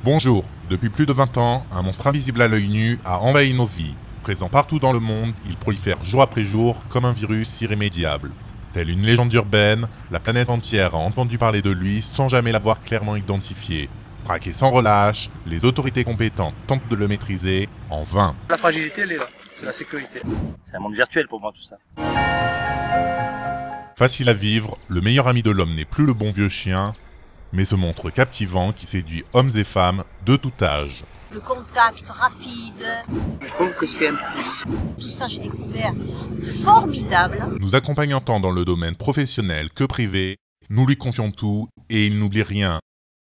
Bonjour, depuis plus de 20 ans, un monstre invisible à l'œil nu a envahi nos vies. Présent partout dans le monde, il prolifère jour après jour comme un virus irrémédiable. Telle une légende urbaine, la planète entière a entendu parler de lui sans jamais l'avoir clairement identifié. Braqué sans relâche, les autorités compétentes tentent de le maîtriser, en vain. La fragilité, elle est là, c'est la sécurité. C'est un monde virtuel pour moi tout ça. Facile à vivre, le meilleur ami de l'homme n'est plus le bon vieux chien, mais ce monstre captivant qui séduit hommes et femmes de tout âge. Le contact rapide. Je trouve que c'est un plus. Tout ça, j'ai découvert formidable. Nous accompagnant tant dans le domaine professionnel que privé, nous lui confions tout et il n'oublie rien.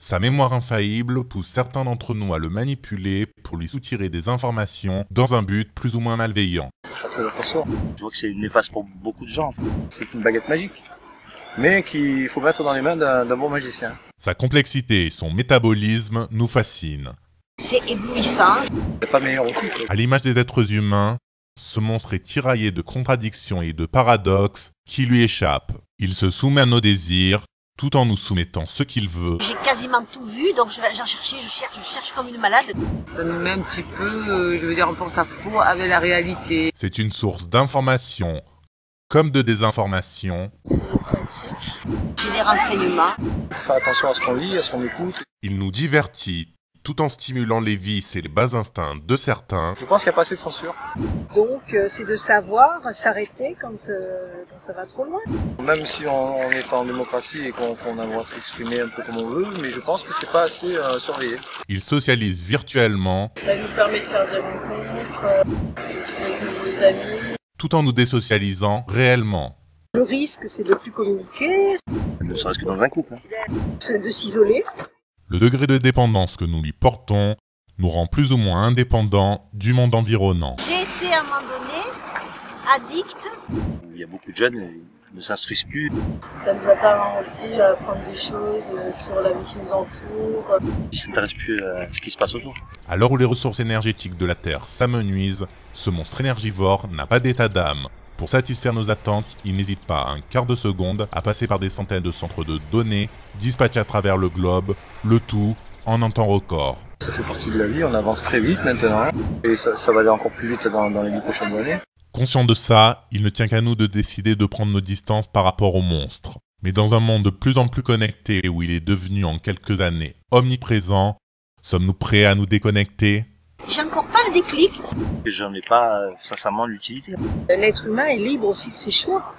Sa mémoire infaillible pousse certains d'entre nous à le manipuler pour lui soutirer des informations dans un but plus ou moins malveillant. Faut faire très attention. Je vois que c'est néfaste pour beaucoup de gens. C'est une baguette magique, mais qu'il faut mettre dans les mains d'un bon magicien. Sa complexité et son métabolisme nous fascinent. C'est éblouissant. C'est pas meilleur outil, quoi. À l'image des êtres humains, ce monstre est tiraillé de contradictions et de paradoxes qui lui échappent. Il se soumet à nos désirs, tout en nous soumettant ce qu'il veut. J'ai quasiment tout vu, donc je cherche comme une malade. Ça nous met un petit peu, en porte-à-faux avec la réalité. C'est une source d'information comme de désinformation. C'est pratique. J'ai des renseignements. Faut faire attention à ce qu'on lit, à ce qu'on écoute. Il nous divertit, tout en stimulant les vices et les bas instincts de certains. Je pense qu'il n'y a pas assez de censure. Donc c'est de savoir s'arrêter quand ça va trop loin. Même si on est en démocratie et qu'on a le droit de s'exprimer un peu comme on veut, mais je pense que c'est pas assez surveillé. Il socialise virtuellement, Ça nous permet de faire des rencontres, de trouver de nouveaux amis. tout en nous désocialisant réellement. Le risque, c'est de ne plus communiquer, Ne serait-ce que dans un couple. c'est de s'isoler. Le degré de dépendance que nous lui portons nous rend plus ou moins indépendants du monde environnant. J'ai été à un moment donné addict. Il y a beaucoup de jeunes qui ne s'instruisent plus. Ça nous apprend aussi à apprendre des choses sur la vie qui nous entoure. Ils ne s'intéressent plus à ce qui se passe autour. À l'heure où les ressources énergétiques de la Terre s'amenuisent, ce monstre énergivore n'a pas d'état d'âme. Pour satisfaire nos attentes, il n'hésite pas un quart de seconde à passer par des centaines de centres de données dispatchés à travers le globe, le tout en un temps record. Ça fait partie de la vie, on avance très vite maintenant, et ça va aller encore plus vite dans les 10 prochaines années. Conscient de ça, il ne tient qu'à nous de décider de prendre nos distances par rapport au monstre. Mais dans un monde de plus en plus connecté où il est devenu en quelques années omniprésent, sommes-nous prêts à nous déconnecter ? J'ai encore pas le déclic. J'en ai pas sincèrement l'utilité. L'être humain est libre aussi de ses choix.